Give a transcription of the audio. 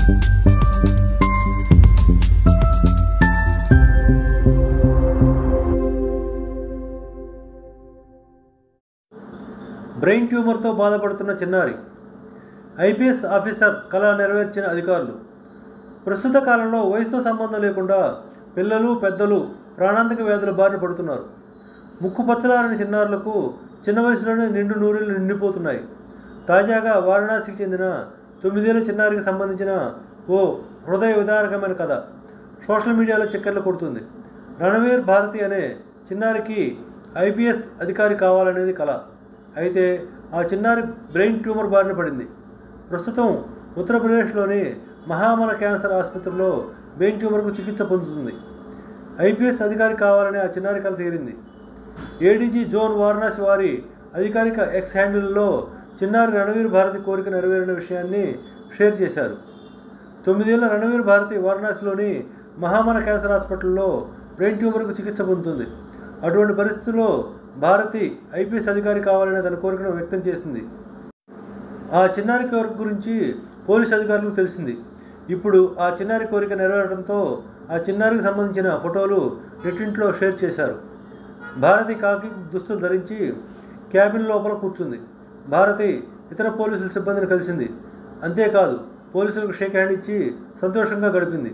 Brain ట్యూమర్తో బాధపడుతున్న చిన్నారి IPS officer కళ నెరవేర్చిన అధికారులు. ప్రస్తుత కాలంలో వయసుతో సంబంధం లేకుండా పిల్లలు పెద్దలు ప్రాణాంతక వ్యాధుల బారిన పడుతున్నారు. ముక్కు పచ్చలారని చిన్నారులకు చిన్న వయసులోనే నిండు నూరేళ్లు నిండిపోతున్నాయి. తాజాగా వారణాసికి చెందిన 9 ఏళ్ల చిన్నారికి సంబంధించిన ఓ హృదయ విదారకమైన కథ సోషల్ మీడియాలో చక్కర్లు కొడుతుంది. రణవీర్ భారతి అనే చిన్నారికి ఐపీఎస్ అధికారి కావాలనేది కళ. అయితే ఆ చిన్నారి బ్రెయిన్ ట్యూమర్ బారిన పడింది. ప్రస్తుతం ఉత్తరప్రదేశ్లోని మహామన క్యాన్సర్ ఆసుపత్రిలో బ్రెయిన్ ట్యూమర్కు చికిత్స పొందుతుంది. ఐపీఎస్ అధికారి కావాలనే ఆ చిన్నారి కళ తీరింది. ఏడీజీ జోన్ వారణాసి వారి అధికారిక ఎక్స్ హ్యాండిల్లో చిన్నారి రణవీర్ భారతి కోరిక నెరవేరిన విషయాన్ని షేర్ చేశారు. 9 ఏళ్ల రణవీర్ భారతి వారణాసిలోని మహామన క్యాన్సర్ హాస్పిటల్లో బ్రెయిన్ ట్యూమర్కు చికిత్స పొందుతుంది. అటువంటి పరిస్థితుల్లో భారతి ఐపీఎస్ అధికారి కావాలనే తన కోరికను వ్యక్తం చేసింది. ఆ చిన్నారి కోరిక గురించి పోలీసు అధికారులకు తెలిసింది. ఇప్పుడు ఆ చిన్నారి కోరిక నెరవేరడంతో ఆ చిన్నారికి సంబంధించిన ఫోటోలు నెట్టింట్లో షేర్ చేశారు. భారతి కాకి దుస్తులు ధరించి క్యాబిన్ లోపల కూర్చుంది. భారతి ఇతర పోలీసుల సిబ్బందిని కలిసింది. అంతేకాదు పోలీసులకు షేక్ హ్యాండ్ ఇచ్చి సంతోషంగా గడిపింది.